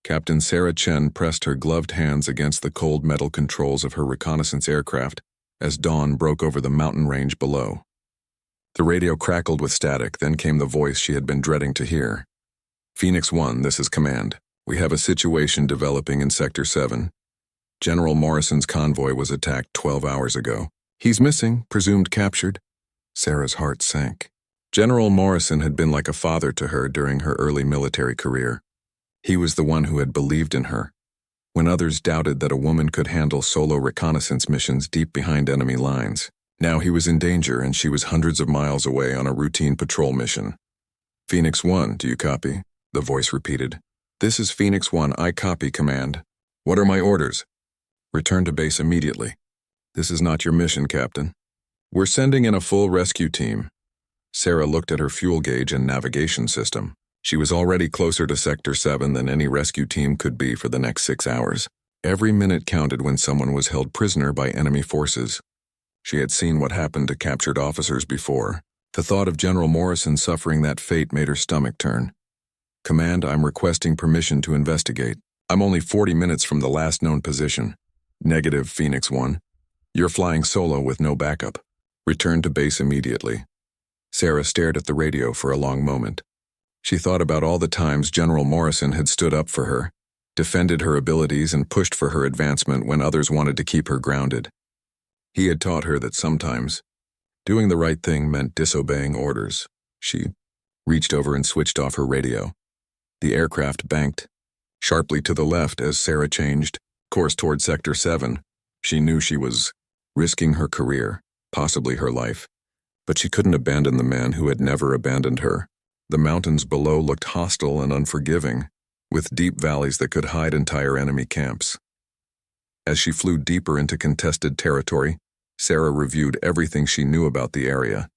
Captain Sarah Chen pressed her gloved hands against the cold metal controls of her reconnaissance aircraft as dawn broke over the mountain range below. The radio crackled with static, then came the voice she had been dreading to hear. Phoenix 1, this is command. We have a situation developing in Sector 7. General Morrison's convoy was attacked 12 hours ago. He's missing, presumed captured. Sarah's heart sank. General Morrison had been like a father to her during her early military career. He was the one who had believed in her. When others doubted that a woman could handle solo reconnaissance missions deep behind enemy lines, now he was in danger and she was hundreds of miles away on a routine patrol mission. Phoenix 1, do you copy? The voice repeated. This is Phoenix 1, I copy, command. What are my orders? Return to base immediately. This is not your mission, Captain. We're sending in a full rescue team. Sarah looked at her fuel gauge and navigation system. She was already closer to Sector 7 than any rescue team could be for the next 6 hours. Every minute counted when someone was held prisoner by enemy forces. She had seen what happened to captured officers before. The thought of General Morrison suffering that fate made her stomach turn. Command, I'm requesting permission to investigate. I'm only 40 minutes from the last known position. Negative, Phoenix 1. You're flying solo with no backup. Return to base immediately. Sarah stared at the radio for a long moment. She thought about all the times General Morrison had stood up for her, defended her abilities and pushed for her advancement when others wanted to keep her grounded. He had taught her that sometimes doing the right thing meant disobeying orders. She reached over and switched off her radio. The aircraft banked sharply to the left as Sarah changed course toward Sector 7. She knew she was risking her career, possibly her life, but she couldn't abandon the man who had never abandoned her. The mountains below looked hostile and unforgiving, with deep valleys that could hide entire enemy camps. As she flew deeper into contested territory, Sarah reviewed everything she knew about the area.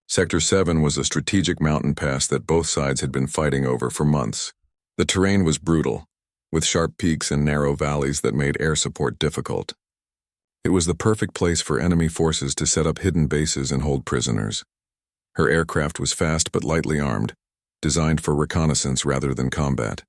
Sector 7 was a strategic mountain pass that both sides had been fighting over for months. The terrain was brutal, with sharp peaks and narrow valleys that made air support difficult. It was the perfect place for enemy forces to set up hidden bases and hold prisoners. Her aircraft was fast but lightly armed, designed for reconnaissance rather than combat.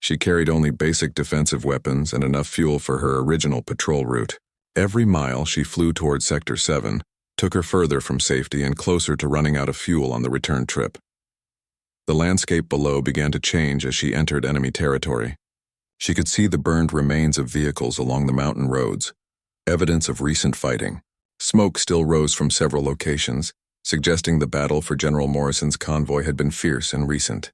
She carried only basic defensive weapons and enough fuel for her original patrol route. Every mile she flew toward Sector 7 took her further from safety and closer to running out of fuel on the return trip. The landscape below began to change as she entered enemy territory. She could see the burned remains of vehicles along the mountain roads, evidence of recent fighting. Smoke still rose from several locations, suggesting the battle for General Morrison's convoy had been fierce and recent.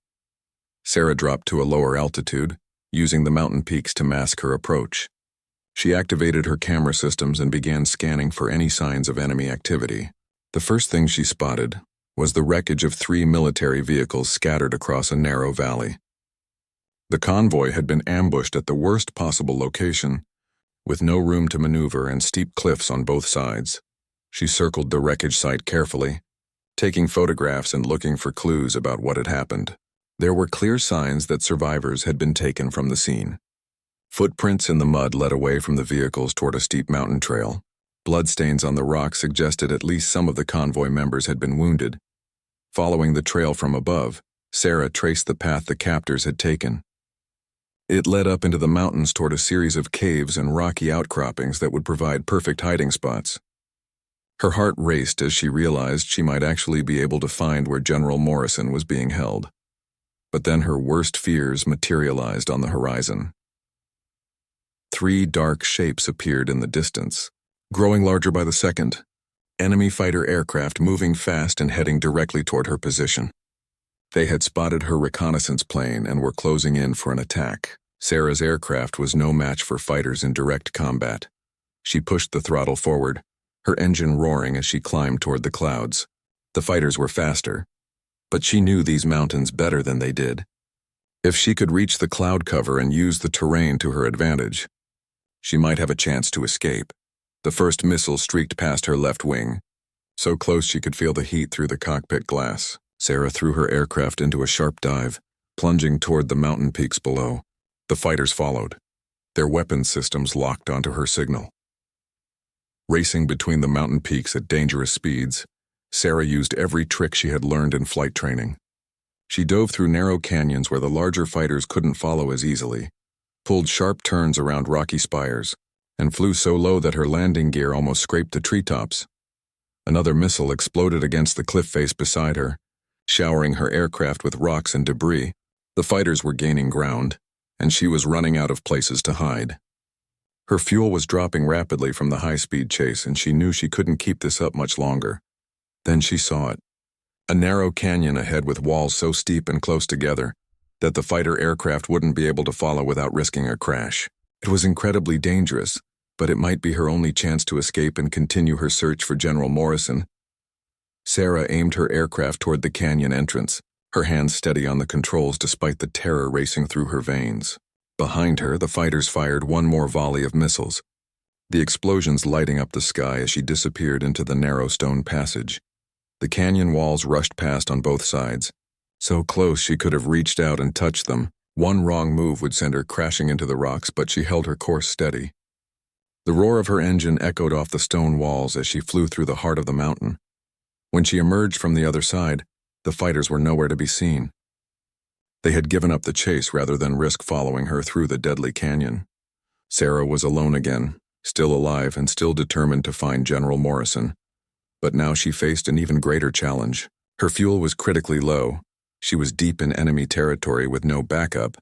Sarah dropped to a lower altitude, using the mountain peaks to mask her approach. She activated her camera systems and began scanning for any signs of enemy activity. The first thing she spotted was the wreckage of 3 military vehicles scattered across a narrow valley. The convoy had been ambushed at the worst possible location, with no room to maneuver and steep cliffs on both sides. She circled the wreckage site carefully, taking photographs and looking for clues about what had happened. There were clear signs that survivors had been taken from the scene. Footprints in the mud led away from the vehicles toward a steep mountain trail. Bloodstains on the rock suggested at least some of the convoy members had been wounded. Following the trail from above, Sarah traced the path the captors had taken. It led up into the mountains toward a series of caves and rocky outcroppings that would provide perfect hiding spots. Her heart raced as she realized she might actually be able to find where General Morrison was being held. But then her worst fears materialized on the horizon. 3 dark shapes appeared in the distance, growing larger by the second. Enemy fighter aircraft moving fast and heading directly toward her position. They had spotted her reconnaissance plane and were closing in for an attack. Sarah's aircraft was no match for fighters in direct combat. She pushed the throttle forward, her engine roaring as she climbed toward the clouds. The fighters were faster, but she knew these mountains better than they did. If she could reach the cloud cover and use the terrain to her advantage, she might have a chance to escape. The first missile streaked past her left wing, so close she could feel the heat through the cockpit glass. Sarah threw her aircraft into a sharp dive, plunging toward the mountain peaks below. The fighters followed, their weapons systems locked onto her signal. Racing between the mountain peaks at dangerous speeds, Sarah used every trick she had learned in flight training. She dove through narrow canyons where the larger fighters couldn't follow as easily, pulled sharp turns around rocky spires, and flew so low that her landing gear almost scraped the treetops. Another missile exploded against the cliff face beside her, showering her aircraft with rocks and debris. The fighters were gaining ground, and she was running out of places to hide. Her fuel was dropping rapidly from the high-speed chase, and she knew she couldn't keep this up much longer. Then she saw it. A narrow canyon ahead with walls so steep and close together that the fighter aircraft wouldn't be able to follow without risking a crash. It was incredibly dangerous, but it might be her only chance to escape and continue her search for General Morrison. Sarah aimed her aircraft toward the canyon entrance, her hands steady on the controls despite the terror racing through her veins. Behind her, the fighters fired one more volley of missiles, the explosions lighting up the sky as she disappeared into the narrow stone passage. The canyon walls rushed past on both sides, so close she could have reached out and touched them. One wrong move would send her crashing into the rocks, but she held her course steady. The roar of her engine echoed off the stone walls as she flew through the heart of the mountain. When she emerged from the other side, the fighters were nowhere to be seen. They had given up the chase rather than risk following her through the deadly canyon. Sarah was alone again, still alive and still determined to find General Morrison. But now she faced an even greater challenge. Her fuel was critically low. She was deep in enemy territory with no backup.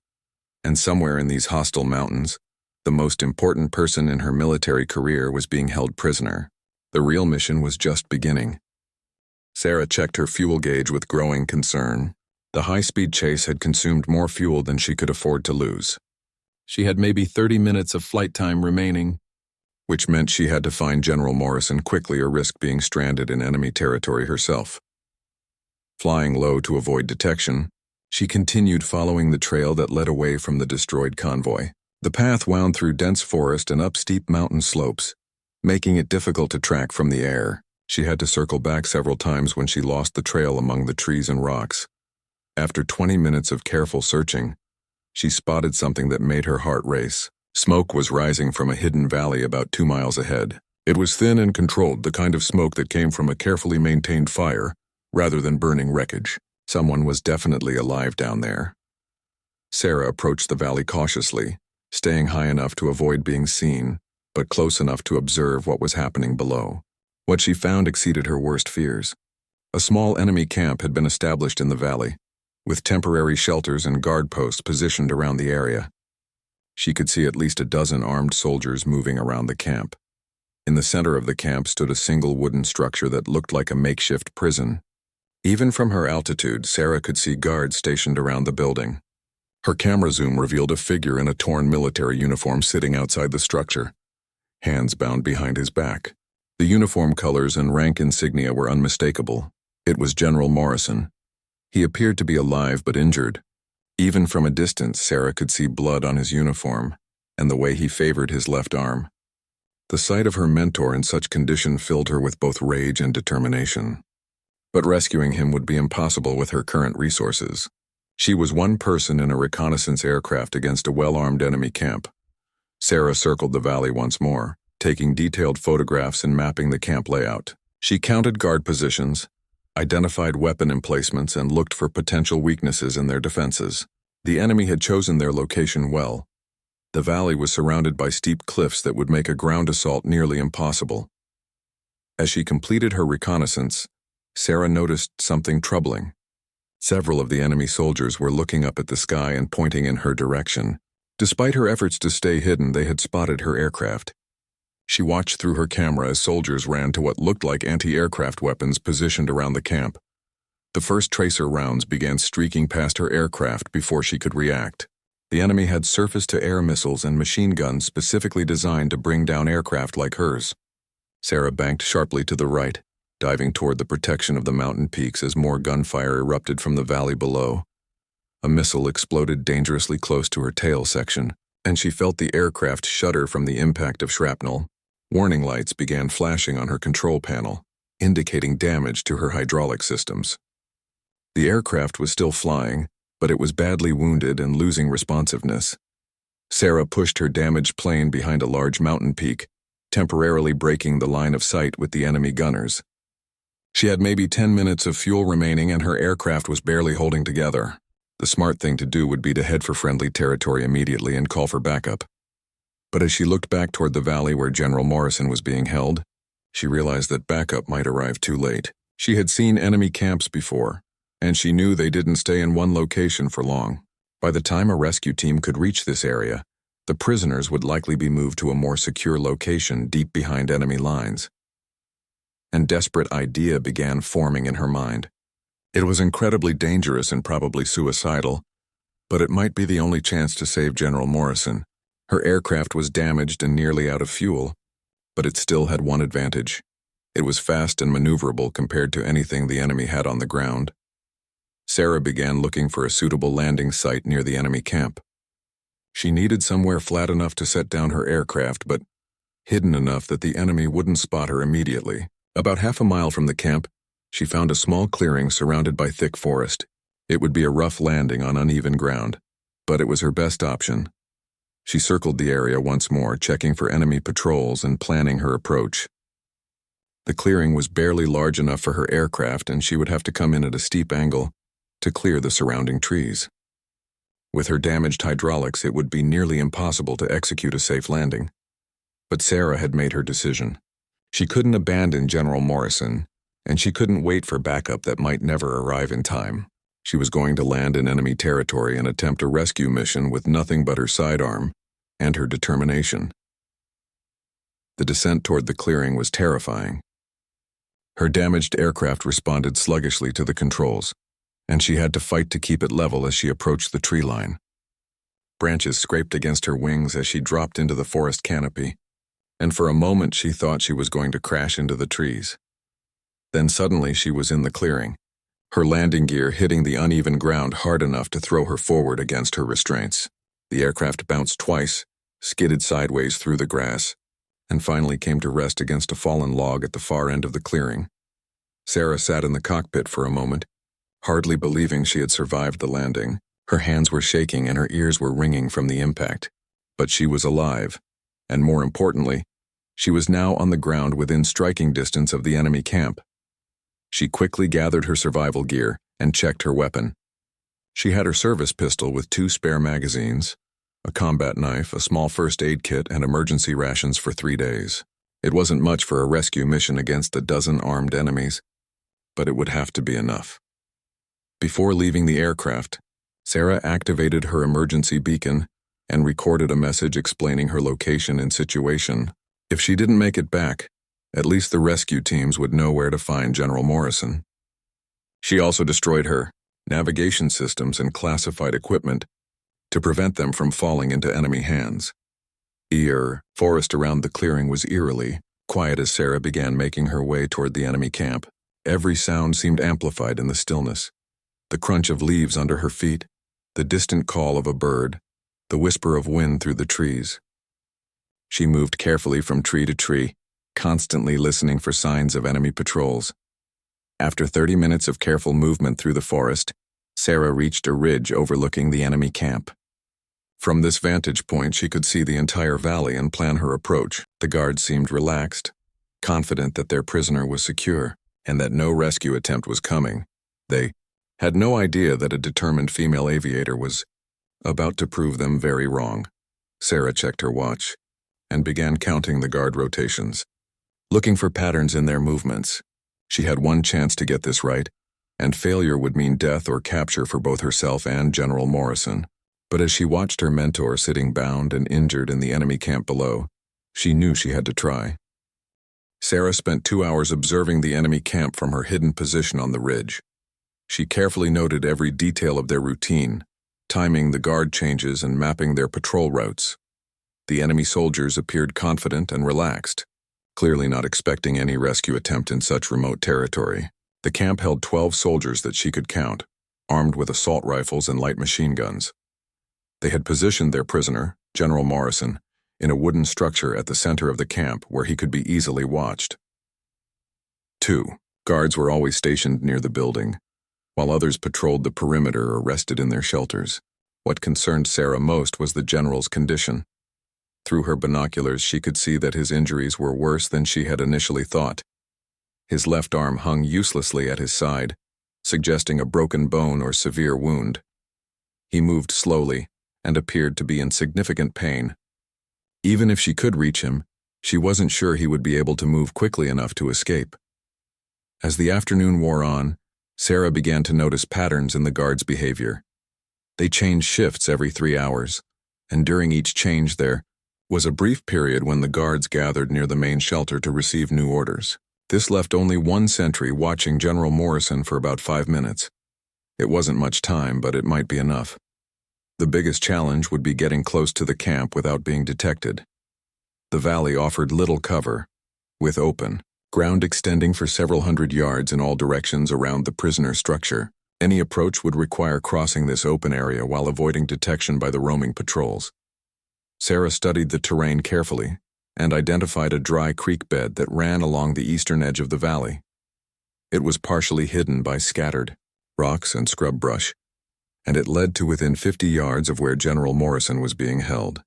And somewhere in these hostile mountains, the most important person in her military career was being held prisoner. The real mission was just beginning. Sarah checked her fuel gauge with growing concern. The high-speed chase had consumed more fuel than she could afford to lose. She had maybe 30 minutes of flight time remaining, which meant she had to find General Morrison quickly or risk being stranded in enemy territory herself. Flying low to avoid detection, she continued following the trail that led away from the destroyed convoy. The path wound through dense forest and up steep mountain slopes, making it difficult to track from the air. She had to circle back several times when she lost the trail among the trees and rocks. After 20 minutes of careful searching, she spotted something that made her heart race. Smoke was rising from a hidden valley about 2 miles ahead. It was thin and controlled, the kind of smoke that came from a carefully maintained fire, rather than burning wreckage. Someone was definitely alive down there. Sarah approached the valley cautiously, staying high enough to avoid being seen, but close enough to observe what was happening below. What she found exceeded her worst fears. A small enemy camp had been established in the valley, with temporary shelters and guard posts positioned around the area. She could see at least a dozen armed soldiers moving around the camp. In the center of the camp stood a single wooden structure that looked like a makeshift prison. Even from her altitude, Sarah could see guards stationed around the building. Her camera zoom revealed a figure in a torn military uniform sitting outside the structure, hands bound behind his back. The uniform colors and rank insignia were unmistakable. It was General Morrison. He appeared to be alive but injured. Even from a distance, Sarah could see blood on his uniform and the way he favored his left arm. The sight of her mentor in such condition filled her with both rage and determination. But rescuing him would be impossible with her current resources. She was one person in a reconnaissance aircraft against a well-armed enemy camp. Sarah circled the valley once more, taking detailed photographs and mapping the camp layout. She counted guard positions, identified weapon emplacements, and looked for potential weaknesses in their defenses. The enemy had chosen their location well. The valley was surrounded by steep cliffs that would make a ground assault nearly impossible. As she completed her reconnaissance, Sarah noticed something troubling. Several of the enemy soldiers were looking up at the sky and pointing in her direction. Despite her efforts to stay hidden, they had spotted her aircraft. She watched through her camera as soldiers ran to what looked like anti-aircraft weapons positioned around the camp. The first tracer rounds began streaking past her aircraft before she could react. The enemy had surface-to-air missiles and machine guns specifically designed to bring down aircraft like hers. Sarah banked sharply to the right, diving toward the protection of the mountain peaks as more gunfire erupted from the valley below. A missile exploded dangerously close to her tail section, and she felt the aircraft shudder from the impact of shrapnel. Warning lights began flashing on her control panel, indicating damage to her hydraulic systems. The aircraft was still flying, but it was badly wounded and losing responsiveness. Sarah pushed her damaged plane behind a large mountain peak, temporarily breaking the line of sight with the enemy gunners. She had maybe 10 minutes of fuel remaining and her aircraft was barely holding together. The smart thing to do would be to head for friendly territory immediately and call for backup. But as she looked back toward the valley where General Morrison was being held, she realized that backup might arrive too late. She had seen enemy camps before, and she knew they didn't stay in one location for long. By the time a rescue team could reach this area, the prisoners would likely be moved to a more secure location deep behind enemy lines. An desperate idea began forming in her mind. It was incredibly dangerous and probably suicidal, but it might be the only chance to save General Morrison. Her aircraft was damaged and nearly out of fuel, but it still had one advantage. It was fast and maneuverable compared to anything the enemy had on the ground. Sarah began looking for a suitable landing site near the enemy camp. She needed somewhere flat enough to set down her aircraft, but hidden enough that the enemy wouldn't spot her immediately. About half a mile from the camp, she found a small clearing surrounded by thick forest. It would be a rough landing on uneven ground, but it was her best option. She circled the area once more, checking for enemy patrols and planning her approach. The clearing was barely large enough for her aircraft, and she would have to come in at a steep angle to clear the surrounding trees. With her damaged hydraulics, it would be nearly impossible to execute a safe landing. But Sarah had made her decision. She couldn't abandon General Morrison, and she couldn't wait for backup that might never arrive in time. She was going to land in enemy territory and attempt a rescue mission with nothing but her sidearm and her determination. The descent toward the clearing was terrifying. Her damaged aircraft responded sluggishly to the controls, and she had to fight to keep it level as she approached the tree line. Branches scraped against her wings as she dropped into the forest canopy, and for a moment she thought she was going to crash into the trees. Then suddenly she was in the clearing, her landing gear hitting the uneven ground hard enough to throw her forward against her restraints. The aircraft bounced twice, skidded sideways through the grass, and finally came to rest against a fallen log at the far end of the clearing. Sarah sat in the cockpit for a moment, hardly believing she had survived the landing. Her hands were shaking and her ears were ringing from the impact. But she was alive, and more importantly, she was now on the ground within striking distance of the enemy camp. She quickly gathered her survival gear and checked her weapon. She had her service pistol with 2 spare magazines, a combat knife, a small first aid kit, and emergency rations for 3 days. It wasn't much for a rescue mission against a dozen armed enemies, but it would have to be enough. Before leaving the aircraft, Sarah activated her emergency beacon and recorded a message explaining her location and situation. If she didn't make it back, at least the rescue teams would know where to find General Morrison. She also destroyed her navigation systems and classified equipment to prevent them from falling into enemy hands. The forest around the clearing was eerily quiet as Sarah began making her way toward the enemy camp. Every sound seemed amplified in the stillness. The crunch of leaves under her feet, the distant call of a bird, the whisper of wind through the trees. She moved carefully from tree to tree, constantly listening for signs of enemy patrols. After 30 minutes of careful movement through the forest, Sarah reached a ridge overlooking the enemy camp. From this vantage point, she could see the entire valley and plan her approach. The guards seemed relaxed, confident that their prisoner was secure and that no rescue attempt was coming. They had no idea that a determined female aviator was about to prove them very wrong. Sarah checked her watch and began counting the guard rotations, looking for patterns in their movements. She had one chance to get this right, and failure would mean death or capture for both herself and General Morrison. But as she watched her mentor sitting bound and injured in the enemy camp below, she knew she had to try. Sarah spent 2 hours observing the enemy camp from her hidden position on the ridge. She carefully noted every detail of their routine, timing the guard changes and mapping their patrol routes. The enemy soldiers appeared confident and relaxed, clearly not expecting any rescue attempt in such remote territory. The camp held 12 soldiers that she could count, armed with assault rifles and light machine guns. They had positioned their prisoner, General Morrison, in a wooden structure at the center of the camp where he could be easily watched. 2 guards were always stationed near the building, while others patrolled the perimeter or rested in their shelters. What concerned Sarah most was the general's condition. Through her binoculars, she could see that his injuries were worse than she had initially thought. His left arm hung uselessly at his side, suggesting a broken bone or severe wound. He moved slowly and appeared to be in significant pain. Even if she could reach him, she wasn't sure he would be able to move quickly enough to escape. As the afternoon wore on, Sarah began to notice patterns in the guards' behavior. They changed shifts every 3 hours, and during each change there was a brief period when the guards gathered near the main shelter to receive new orders. This left only one sentry watching General Morrison for about 5 minutes. It wasn't much time, but it might be enough. The biggest challenge would be getting close to the camp without being detected. The valley offered little cover, with open ground extending for several hundred yards in all directions around the prisoner structure. Any approach would require crossing this open area while avoiding detection by the roaming patrols. Sarah studied the terrain carefully and identified a dry creek bed that ran along the eastern edge of the valley. It was partially hidden by scattered rocks and scrub brush, and it led to within 50 yards of where General Morrison was being held.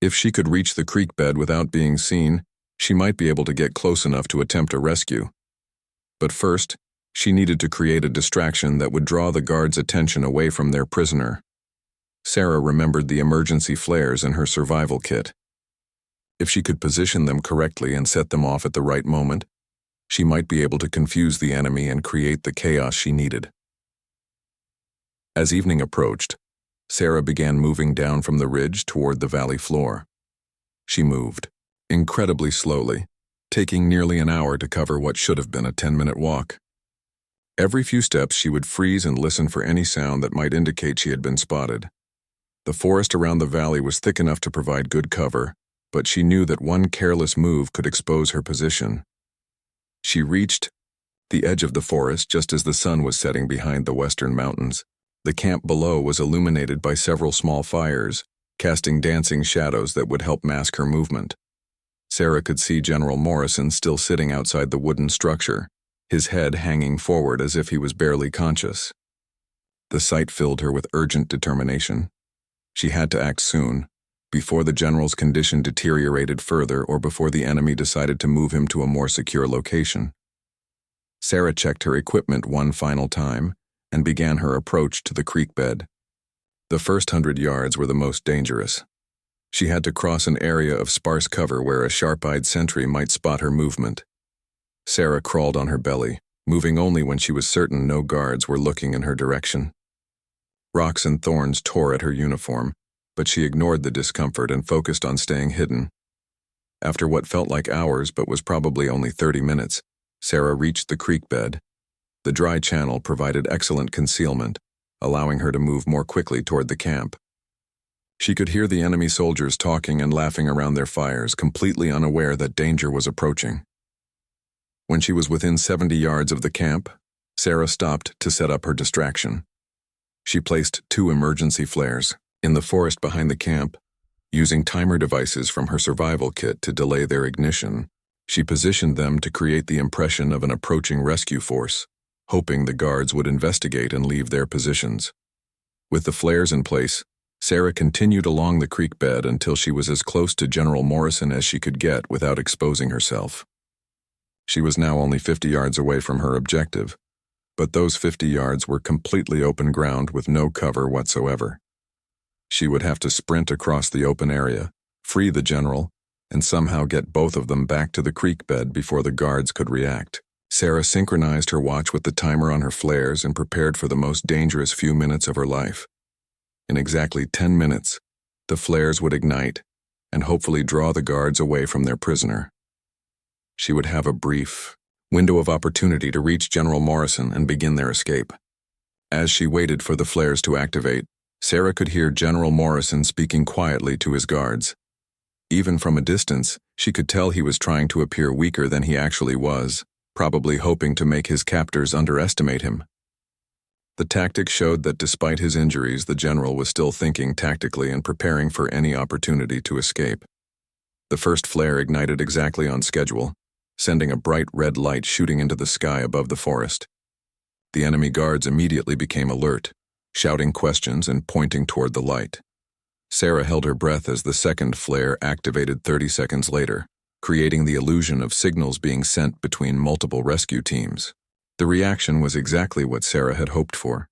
If she could reach the creek bed without being seen, she might be able to get close enough to attempt a rescue. But first, she needed to create a distraction that would draw the guards' attention away from their prisoner. Sarah remembered the emergency flares in her survival kit. If she could position them correctly and set them off at the right moment, she might be able to confuse the enemy and create the chaos she needed. As evening approached, Sarah began moving down from the ridge toward the valley floor. She moved incredibly slowly, taking nearly an hour to cover what should have been a 10-minute walk. Every few steps she would freeze and listen for any sound that might indicate she had been spotted. The forest around the valley was thick enough to provide good cover, but she knew that one careless move could expose her position. She reached the edge of the forest just as the sun was setting behind the western mountains. The camp below was illuminated by several small fires, casting dancing shadows that would help mask her movement. Sarah could see General Morrison still sitting outside the wooden structure, his head hanging forward as if he was barely conscious. The sight filled her with urgent determination. She had to act soon, before the general's condition deteriorated further or before the enemy decided to move him to a more secure location. Sarah checked her equipment one final time and began her approach to the creek bed. The first 100 yards were the most dangerous. She had to cross an area of sparse cover where a sharp-eyed sentry might spot her movement. Sarah crawled on her belly, moving only when she was certain no guards were looking in her direction. Rocks and thorns tore at her uniform, but she ignored the discomfort and focused on staying hidden. After what felt like hours but was probably only 30 minutes, Sarah reached the creek bed. The dry channel provided excellent concealment, allowing her to move more quickly toward the camp. She could hear the enemy soldiers talking and laughing around their fires, completely unaware that danger was approaching. When she was within 70 yards of the camp, Sarah stopped to set up her distraction. She placed 2 emergency flares in the forest behind the camp. Using timer devices from her survival kit to delay their ignition, she positioned them to create the impression of an approaching rescue force, hoping the guards would investigate and leave their positions. With the flares in place, Sarah continued along the creek bed until she was as close to General Morrison as she could get without exposing herself. She was now only 50 yards away from her objective, but those 50 yards were completely open ground with no cover whatsoever. She would have to sprint across the open area, free the general, and somehow get both of them back to the creek bed before the guards could react. Sarah synchronized her watch with the timer on her flares and prepared for the most dangerous few minutes of her life. In exactly 10 minutes, the flares would ignite and hopefully draw the guards away from their prisoner. She would have a brief window of opportunity to reach General Morrison and begin their escape. As she waited for the flares to activate, Sarah could hear General Morrison speaking quietly to his guards. Even from a distance, she could tell he was trying to appear weaker than he actually was, probably hoping to make his captors underestimate him. The tactic showed that despite his injuries, the general was still thinking tactically and preparing for any opportunity to escape. The first flare ignited exactly on schedule, sending a bright red light shooting into the sky above the forest. The enemy guards immediately became alert, shouting questions and pointing toward the light. Sarah held her breath as the second flare activated 30 seconds later, creating the illusion of signals being sent between multiple rescue teams. The reaction was exactly what Sarah had hoped for.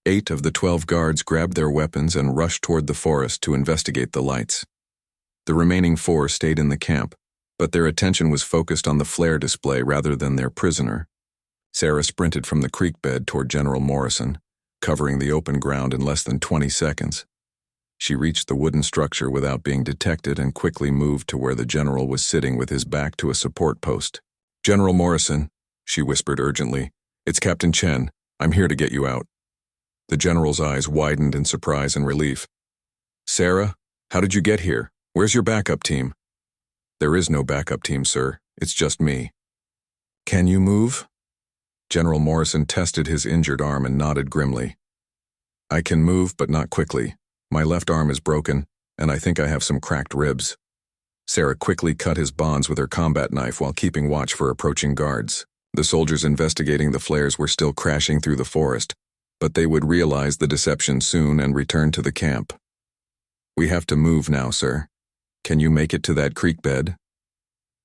8 of the 12 guards grabbed their weapons and rushed toward the forest to investigate the lights. The remaining 4 stayed in the camp, but their attention was focused on the flare display rather than their prisoner. Sarah sprinted from the creek bed toward General Morrison, covering the open ground in less than 20 seconds. She reached the wooden structure without being detected and quickly moved to where the general was sitting with his back to a support post. "General Morrison," she whispered urgently, "it's Captain Chen. I'm here to get you out." The general's eyes widened in surprise and relief. "Sarah, how did you get here? Where's your backup team?" "There is no backup team, sir. It's just me." "Can you move?" General Morrison tested his injured arm and nodded grimly. "I can move, but not quickly. My left arm is broken, and I think I have some cracked ribs." Sarah quickly cut his bonds with her combat knife while keeping watch for approaching guards. The soldiers investigating the flares were still crashing through the forest, but they would realize the deception soon and return to the camp. "We have to move now, sir. Can you make it to that creek bed?"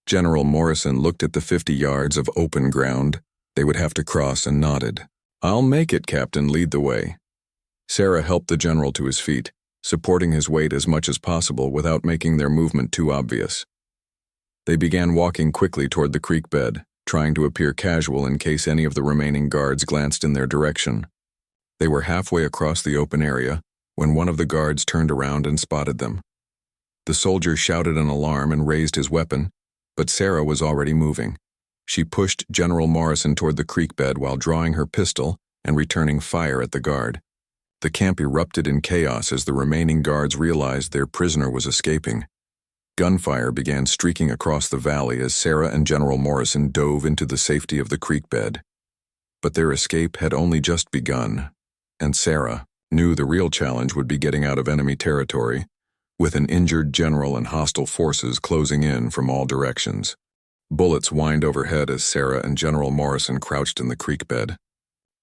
General Morrison looked at the 50 yards of open ground they would have to cross and nodded. "I'll make it, Captain. Lead the way." Sarah helped the general to his feet, supporting his weight as much as possible without making their movement too obvious. They began walking quickly toward the creek bed, trying to appear casual in case any of the remaining guards glanced in their direction. They were halfway across the open area when one of the guards turned around and spotted them. The soldier shouted an alarm and raised his weapon, but Sarah was already moving. She pushed General Morrison toward the creek bed while drawing her pistol and returning fire at the guard. The camp erupted in chaos as the remaining guards realized their prisoner was escaping. Gunfire began streaking across the valley as Sarah and General Morrison dove into the safety of the creek bed. But their escape had only just begun, and Sarah knew the real challenge would be getting out of enemy territory, with an injured general and hostile forces closing in from all directions. Bullets whined overhead as Sarah and General Morrison crouched in the creek bed.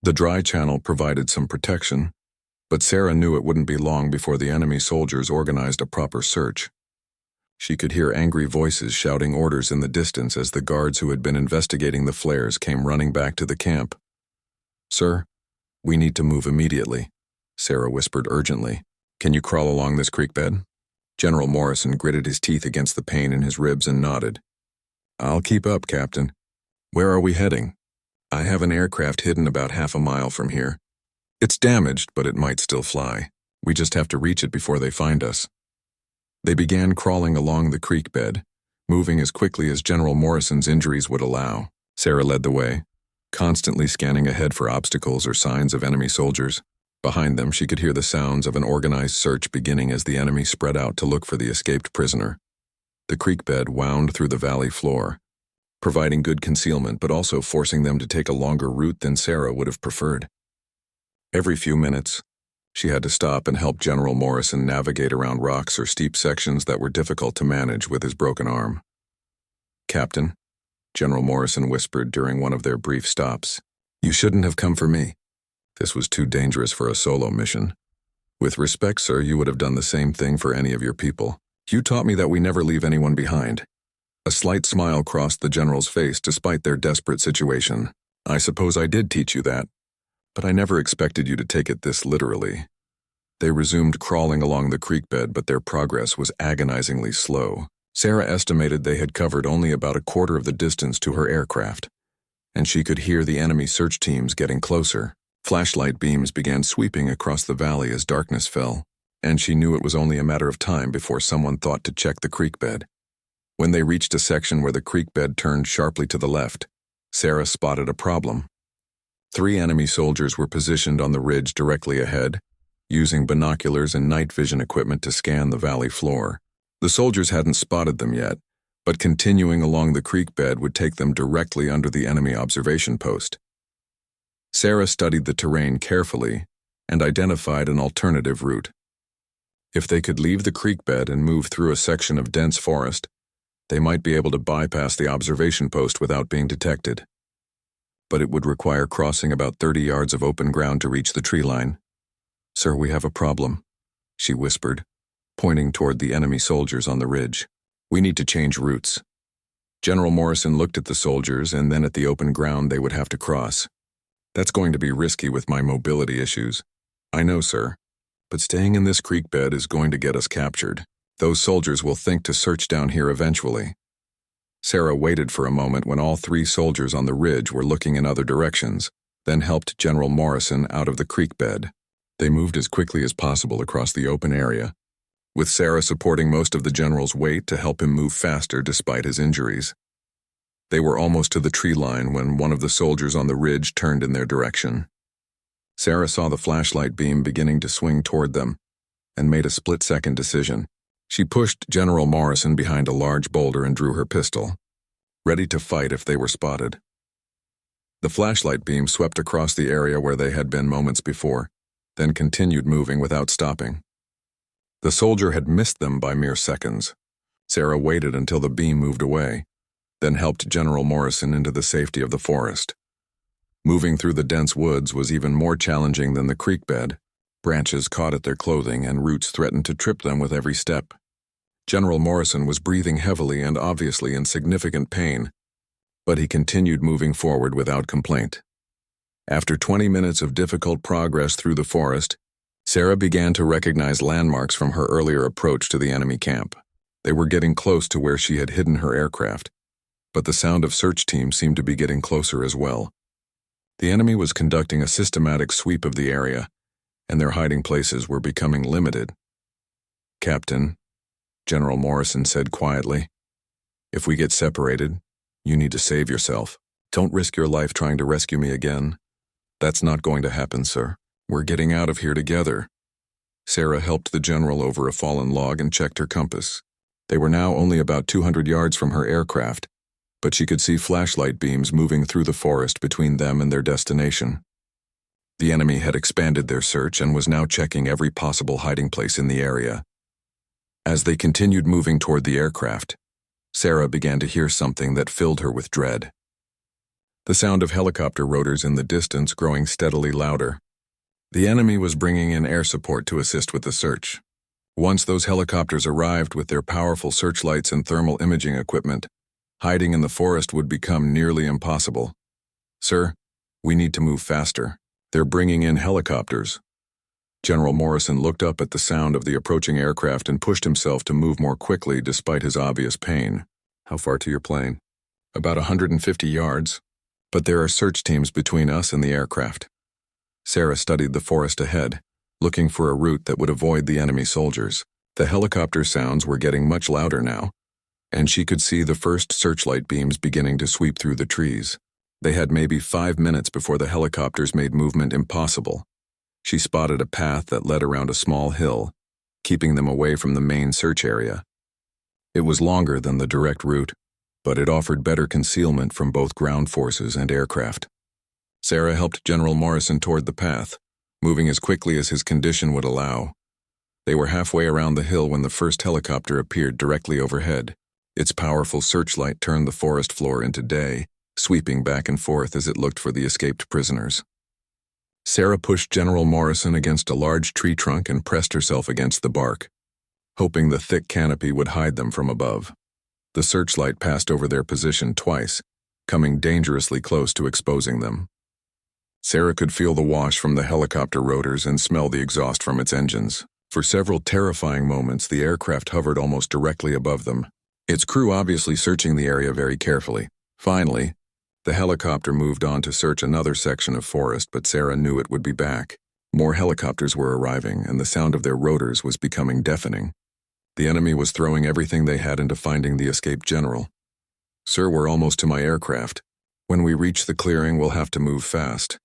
The dry channel provided some protection, but Sarah knew it wouldn't be long before the enemy soldiers organized a proper search. She could hear angry voices shouting orders in the distance as the guards who had been investigating the flares came running back to the camp. "Sir, we need to move immediately," Sarah whispered urgently. "Can you crawl along this creek bed?" General Morrison gritted his teeth against the pain in his ribs and nodded. "I'll keep up, Captain. Where are we heading?" "I have an aircraft hidden about half a mile from here. It's damaged, but it might still fly. We just have to reach it before they find us." They began crawling along the creek bed, moving as quickly as General Morrison's injuries would allow. Sarah led the way, constantly scanning ahead for obstacles or signs of enemy soldiers. Behind them, she could hear the sounds of an organized search beginning as the enemy spread out to look for the escaped prisoner. The creek bed wound through the valley floor, providing good concealment but also forcing them to take a longer route than Sarah would have preferred. Every few minutes, she had to stop and help General Morrison navigate around rocks or steep sections that were difficult to manage with his broken arm. "Captain," General Morrison whispered during one of their brief stops, "you shouldn't have come for me. This was too dangerous for a solo mission. With respect, sir, you would have done the same thing for any of your people. You taught me that we never leave anyone behind." A slight smile crossed the general's face despite their desperate situation. "I suppose I did teach you that, but I never expected you to take it this literally." They resumed crawling along the creek bed, but their progress was agonizingly slow. Sarah estimated they had covered only about a quarter of the distance to her aircraft, and she could hear the enemy search teams getting closer. Flashlight beams began sweeping across the valley as darkness fell, and she knew it was only a matter of time before someone thought to check the creek bed. When they reached a section where the creek bed turned sharply to the left, Sarah spotted a problem. 3 enemy soldiers were positioned on the ridge directly ahead, using binoculars and night vision equipment to scan the valley floor. The soldiers hadn't spotted them yet, but continuing along the creek bed would take them directly under the enemy observation post. Sarah studied the terrain carefully and identified an alternative route. If they could leave the creek bed and move through a section of dense forest, they might be able to bypass the observation post without being detected. But it would require crossing about 30 yards of open ground to reach the tree line. "Sir, we have a problem," she whispered, pointing toward the enemy soldiers on the ridge. "We need to change routes." General Morrison looked at the soldiers and then at the open ground they would have to cross. That's going to be risky with my mobility issues. I know, sir. But staying in this creek bed is going to get us captured. Those soldiers will think to search down here eventually. Sarah waited for a moment when all 3 soldiers on the ridge were looking in other directions, then helped General Morrison out of the creek bed. They moved as quickly as possible across the open area, with Sarah supporting most of the general's weight to help him move faster despite his injuries. They were almost to the tree line when one of the soldiers on the ridge turned in their direction. Sarah saw the flashlight beam beginning to swing toward them and made a split-second decision. She pushed General Morrison behind a large boulder and drew her pistol, ready to fight if they were spotted. The flashlight beam swept across the area where they had been moments before, then continued moving without stopping. The soldier had missed them by mere seconds. Sarah waited until the beam moved away, then helped General Morrison into the safety of the forest. Moving through the dense woods was even more challenging than the creek bed. Branches caught at their clothing and roots threatened to trip them with every step. General Morrison was breathing heavily and obviously in significant pain, but he continued moving forward without complaint. After 20 minutes of difficult progress through the forest, Sarah began to recognize landmarks from her earlier approach to the enemy camp. They were getting close to where she had hidden her aircraft, but the sound of search teams seemed to be getting closer as well. The enemy was conducting a systematic sweep of the area, and their hiding places were becoming limited. "Captain," General Morrison said quietly, "if we get separated, you need to save yourself. Don't risk your life trying to rescue me again." "That's not going to happen, sir. We're getting out of here together." Sarah helped the general over a fallen log and checked her compass. They were now only about 200 yards from her aircraft, but she could see flashlight beams moving through the forest between them and their destination. The enemy had expanded their search and was now checking every possible hiding place in the area. As they continued moving toward the aircraft, Sarah began to hear something that filled her with dread. The sound of helicopter rotors in the distance growing steadily louder. The enemy was bringing in air support to assist with the search. Once those helicopters arrived with their powerful searchlights and thermal imaging equipment, hiding in the forest would become nearly impossible. "Sir, we need to move faster. They're bringing in helicopters." General Morrison looked up at the sound of the approaching aircraft and pushed himself to move more quickly despite his obvious pain. "How far to your plane?" "About 150 yards, but there are search teams between us and the aircraft." Sarah studied the forest ahead, looking for a route that would avoid the enemy soldiers. The helicopter sounds were getting much louder now, and she could see the first searchlight beams beginning to sweep through the trees. They had maybe 5 minutes before the helicopters made movement impossible. She spotted a path that led around a small hill, keeping them away from the main search area. It was longer than the direct route, but it offered better concealment from both ground forces and aircraft. Sarah helped General Morrison toward the path, moving as quickly as his condition would allow. They were halfway around the hill when the first helicopter appeared directly overhead. Its powerful searchlight turned the forest floor into day, sweeping back and forth as it looked for the escaped prisoners. Sarah pushed General Morrison against a large tree trunk and pressed herself against the bark, hoping the thick canopy would hide them from above. The searchlight passed over their position twice, coming dangerously close to exposing them. Sarah could feel the wash from the helicopter rotors and smell the exhaust from its engines. For several terrifying moments, the aircraft hovered almost directly above them, its crew obviously searching the area very carefully. Finally, the helicopter moved on to search another section of forest, but Sarah knew it would be back. More helicopters were arriving, and the sound of their rotors was becoming deafening. The enemy was throwing everything they had into finding the escaped general. "Sir, we're almost to my aircraft. When we reach the clearing, we'll have to move fast.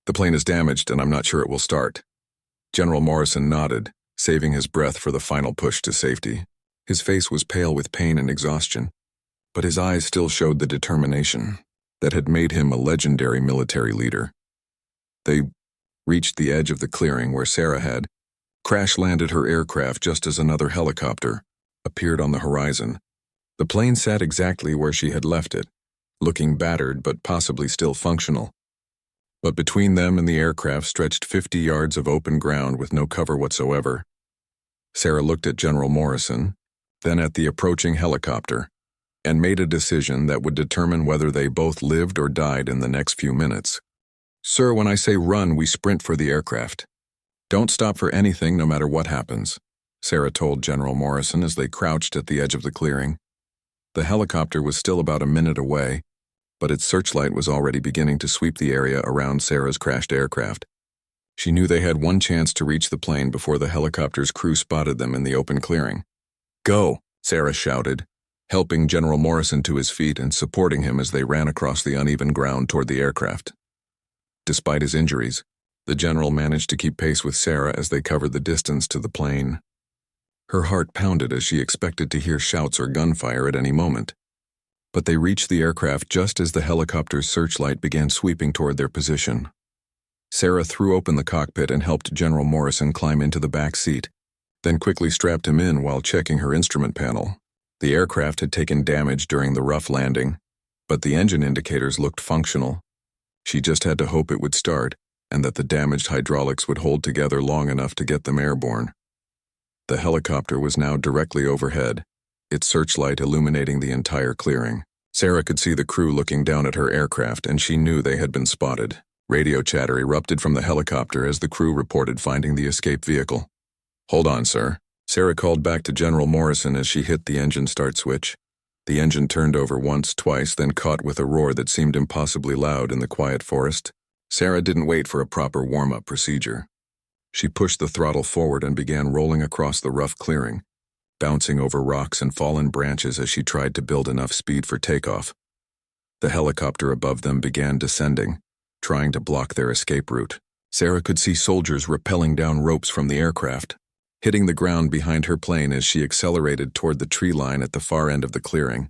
The plane is damaged, and I'm not sure it will start." General Morrison nodded, saving his breath for the final push to safety. His face was pale with pain and exhaustion, but his eyes still showed the determination that had made him a legendary military leader. They reached the edge of the clearing where Sarah had crash-landed her aircraft just as another helicopter appeared on the horizon. The plane sat exactly where she had left it, looking battered but possibly still functional. But between them and the aircraft stretched 50 yards of open ground with no cover whatsoever. Sarah looked at General Morrison, then at the approaching helicopter. and made a decision that would determine whether they both lived or died in the next few minutes. "Sir, when I say run, we sprint for the aircraft. Don't stop for anything no matter what happens," Sarah told General Morrison as they crouched at the edge of the clearing. The helicopter was still about a minute away, but its searchlight was already beginning to sweep the area around Sarah's crashed aircraft. She knew they had one chance to reach the plane before the helicopter's crew spotted them in the open clearing. "Go," Sarah shouted, helping General Morrison to his feet and supporting him as they ran across the uneven ground toward the aircraft. Despite his injuries, the general managed to keep pace with Sarah as they covered the distance to the plane. Her heart pounded as she expected to hear shouts or gunfire at any moment. But they reached the aircraft just as the helicopter's searchlight began sweeping toward their position. Sarah threw open the cockpit and helped General Morrison climb into the back seat, then quickly strapped him in while checking her instrument panel. The aircraft had taken damage during the rough landing, but the engine indicators looked functional. She just had to hope it would start, and that the damaged hydraulics would hold together long enough to get them airborne. The helicopter was now directly overhead, its searchlight illuminating the entire clearing. Sarah could see the crew looking down at her aircraft, and she knew they had been spotted. Radio chatter erupted from the helicopter as the crew reported finding the escape vehicle. "Hold on, sir," Sarah called back to General Morrison as she hit the engine start switch. The engine turned over once, twice, then caught with a roar that seemed impossibly loud in the quiet forest. Sarah didn't wait for a proper warm-up procedure. She pushed the throttle forward and began rolling across the rough clearing, bouncing over rocks and fallen branches as she tried to build enough speed for takeoff. The helicopter above them began descending, trying to block their escape route. Sarah could see soldiers rappelling down ropes from the aircraft, hitting the ground behind her plane as she accelerated toward the tree line at the far end of the clearing.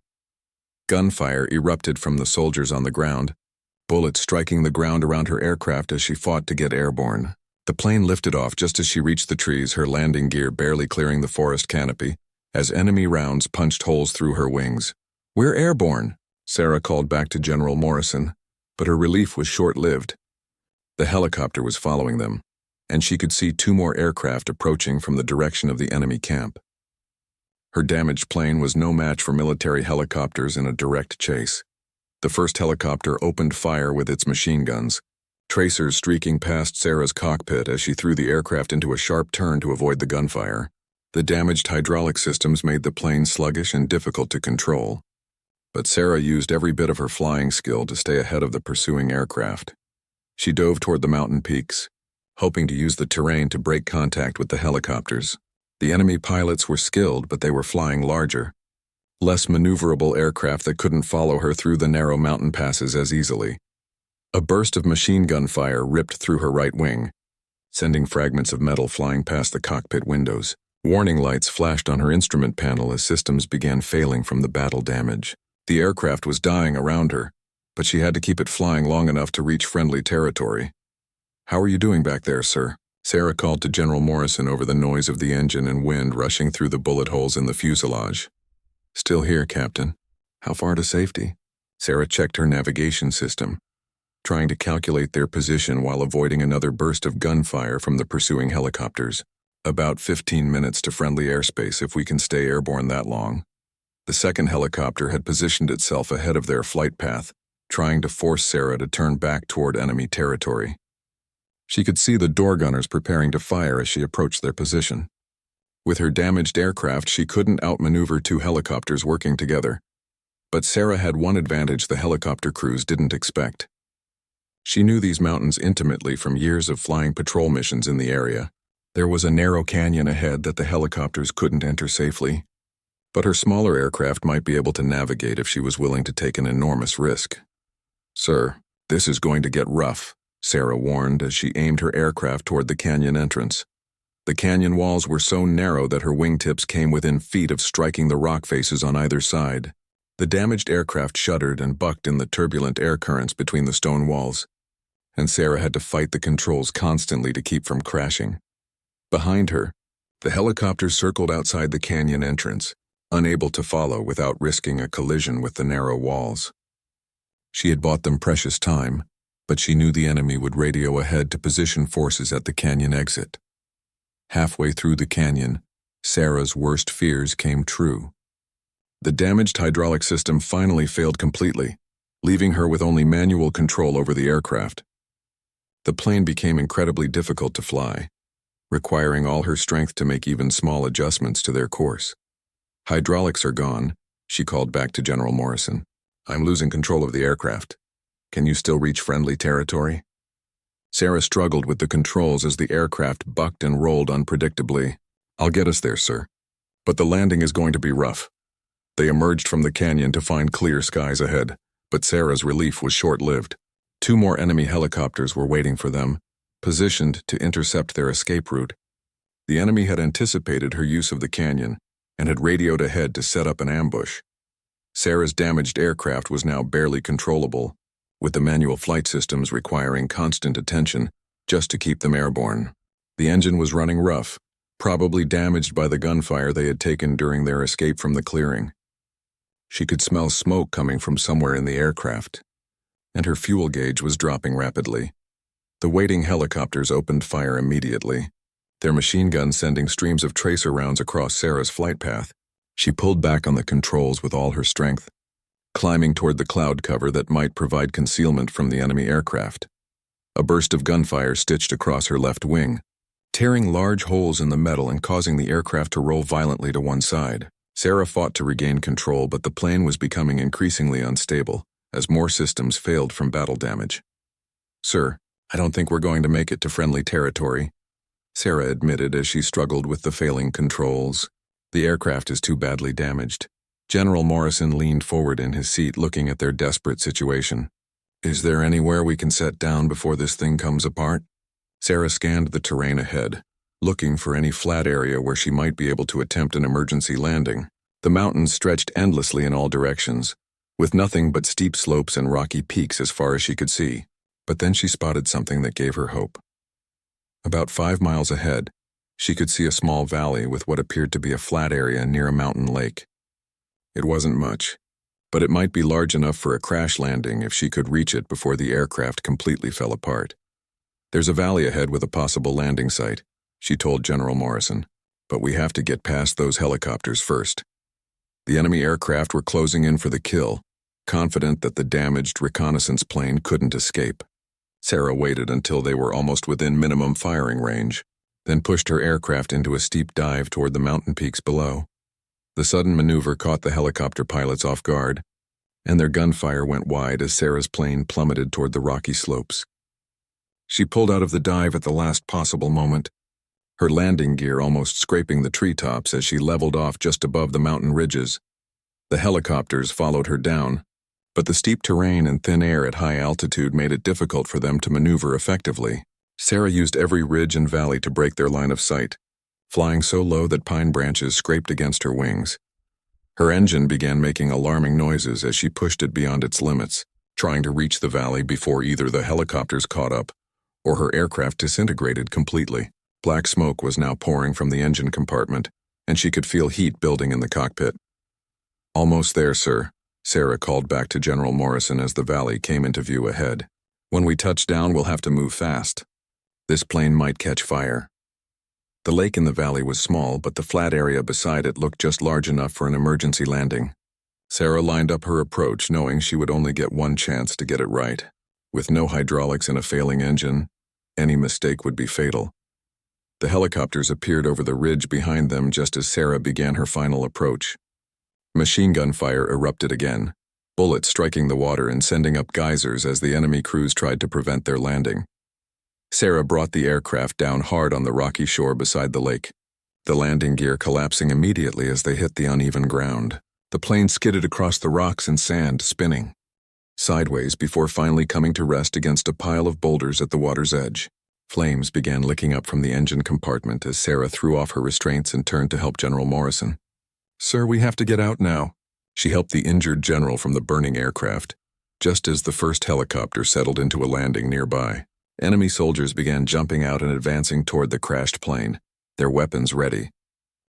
Gunfire erupted from the soldiers on the ground, bullets striking the ground around her aircraft as she fought to get airborne. The plane lifted off just as she reached the trees, her landing gear barely clearing the forest canopy, as enemy rounds punched holes through her wings. "We're airborne," Sarah called back to General Morrison, but her relief was short-lived. The helicopter was following them, and she could see 2 more aircraft approaching from the direction of the enemy camp. Her damaged plane was no match for military helicopters in a direct chase. The first helicopter opened fire with its machine guns, tracers streaking past Sarah's cockpit as she threw the aircraft into a sharp turn to avoid the gunfire. The damaged hydraulic systems made the plane sluggish and difficult to control, but Sarah used every bit of her flying skill to stay ahead of the pursuing aircraft. She dove toward the mountain peaks, hoping to use the terrain to break contact with the helicopters. The enemy pilots were skilled, but they were flying larger, less maneuverable aircraft that couldn't follow her through the narrow mountain passes as easily. A burst of machine gun fire ripped through her right wing, sending fragments of metal flying past the cockpit windows. Warning lights flashed on her instrument panel as systems began failing from the battle damage. The aircraft was dying around her, but she had to keep it flying long enough to reach friendly territory. "How are you doing back there, sir?" Sarah called to General Morrison over the noise of the engine and wind rushing through the bullet holes in the fuselage. "Still here, Captain. How far to safety?" Sarah checked her navigation system, trying to calculate their position while avoiding another burst of gunfire from the pursuing helicopters. "About 15 minutes to friendly airspace if we can stay airborne that long." The second helicopter had positioned itself ahead of their flight path, trying to force Sarah to turn back toward enemy territory. She could see the door gunners preparing to fire as she approached their position. With her damaged aircraft, she couldn't outmaneuver 2 helicopters working together. But Sarah had one advantage the helicopter crews didn't expect. She knew these mountains intimately from years of flying patrol missions in the area. There was a narrow canyon ahead that the helicopters couldn't enter safely, but her smaller aircraft might be able to navigate if she was willing to take an enormous risk. "Sir, this is going to get rough," Sarah warned as she aimed her aircraft toward the canyon entrance. The canyon walls were so narrow that her wingtips came within feet of striking the rock faces on either side. The damaged aircraft shuddered and bucked in the turbulent air currents between the stone walls, and Sarah had to fight the controls constantly to keep from crashing. Behind her, the helicopters circled outside the canyon entrance, unable to follow without risking a collision with the narrow walls. She had bought them precious time, but she knew the enemy would radio ahead to position forces at the canyon exit. Halfway through the canyon, Sarah's worst fears came true. The damaged hydraulic system finally failed completely, leaving her with only manual control over the aircraft. The plane became incredibly difficult to fly, requiring all her strength to make even small adjustments to their course. "Hydraulics are gone," she called back to General Morrison. "I'm losing control of the aircraft. Can you still reach friendly territory?" Sarah struggled with the controls as the aircraft bucked and rolled unpredictably. "I'll get us there, sir. But the landing is going to be rough." They emerged from the canyon to find clear skies ahead, but Sarah's relief was short-lived. 2 more enemy helicopters were waiting for them, positioned to intercept their escape route. The enemy had anticipated her use of the canyon and had radioed ahead to set up an ambush. Sarah's damaged aircraft was now barely controllable, with the manual flight systems requiring constant attention just to keep them airborne. The engine was running rough, probably damaged by the gunfire they had taken during their escape from the clearing. She could smell smoke coming from somewhere in the aircraft, and her fuel gauge was dropping rapidly. The waiting helicopters opened fire immediately, their machine guns sending streams of tracer rounds across Sarah's flight path. She pulled back on the controls with all her strength, climbing toward the cloud cover that might provide concealment from the enemy aircraft. A burst of gunfire stitched across her left wing, tearing large holes in the metal and causing the aircraft to roll violently to one side. Sarah fought to regain control, but the plane was becoming increasingly unstable as more systems failed from battle damage. "Sir, I don't think we're going to make it to friendly territory," Sarah admitted as she struggled with the failing controls. "The aircraft is too badly damaged." General Morrison leaned forward in his seat, looking at their desperate situation. "Is there anywhere we can set down before this thing comes apart?" Sarah scanned the terrain ahead, looking for any flat area where she might be able to attempt an emergency landing. The mountains stretched endlessly in all directions, with nothing but steep slopes and rocky peaks as far as she could see. But then she spotted something that gave her hope. About 5 miles ahead, she could see a small valley with what appeared to be a flat area near a mountain lake. It wasn't much, but it might be large enough for a crash landing if she could reach it before the aircraft completely fell apart. "There's a valley ahead with a possible landing site," she told General Morrison, "but we have to get past those helicopters first." The enemy aircraft were closing in for the kill, confident that the damaged reconnaissance plane couldn't escape. Sarah waited until they were almost within minimum firing range, then pushed her aircraft into a steep dive toward the mountain peaks below. The sudden maneuver caught the helicopter pilots off guard, and their gunfire went wide as Sarah's plane plummeted toward the rocky slopes. She pulled out of the dive at the last possible moment, her landing gear almost scraping the treetops as she leveled off just above the mountain ridges. The helicopters followed her down, but the steep terrain and thin air at high altitude made it difficult for them to maneuver effectively. Sarah used every ridge and valley to break their line of sight, flying so low that pine branches scraped against her wings. Her engine began making alarming noises as she pushed it beyond its limits, trying to reach the valley before either the helicopters caught up or her aircraft disintegrated completely. Black smoke was now pouring from the engine compartment, and she could feel heat building in the cockpit. "Almost there, sir," Sarah called back to General Morrison as the valley came into view ahead. "When we touch down, we'll have to move fast. This plane might catch fire." The lake in the valley was small, but the flat area beside it looked just large enough for an emergency landing. Sarah lined up her approach, knowing she would only get one chance to get it right. With no hydraulics and a failing engine, any mistake would be fatal. The helicopters appeared over the ridge behind them just as Sarah began her final approach. Machine gun fire erupted again, bullets striking the water and sending up geysers as the enemy crews tried to prevent their landing. Sarah brought the aircraft down hard on the rocky shore beside the lake, the landing gear collapsing immediately as they hit the uneven ground. The plane skidded across the rocks and sand, spinning sideways before finally coming to rest against a pile of boulders at the water's edge. Flames began licking up from the engine compartment as Sarah threw off her restraints and turned to help General Morrison. "Sir, we have to get out now." She helped the injured general from the burning aircraft, just as the first helicopter settled into a landing nearby. Enemy soldiers began jumping out and advancing toward the crashed plane, their weapons ready.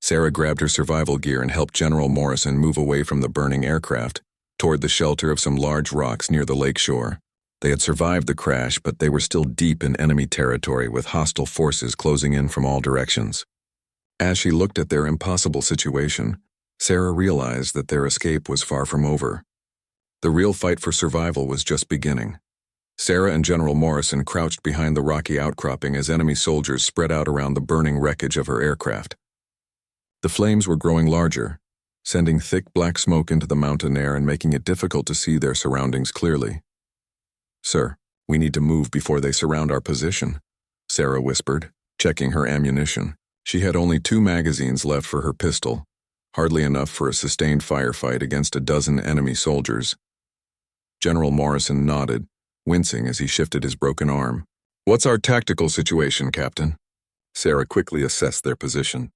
Sarah grabbed her survival gear and helped General Morrison move away from the burning aircraft, toward the shelter of some large rocks near the lake shore. They had survived the crash, but they were still deep in enemy territory with hostile forces closing in from all directions. As she looked at their impossible situation, Sarah realized that their escape was far from over. The real fight for survival was just beginning. Sarah and General Morrison crouched behind the rocky outcropping as enemy soldiers spread out around the burning wreckage of her aircraft. The flames were growing larger, sending thick black smoke into the mountain air and making it difficult to see their surroundings clearly. "Sir, we need to move before they surround our position," Sarah whispered, checking her ammunition. She had only 2 magazines left for her pistol, hardly enough for a sustained firefight against a dozen enemy soldiers. General Morrison nodded, wincing as he shifted his broken arm. "What's our tactical situation, Captain?" Sarah quickly assessed their position.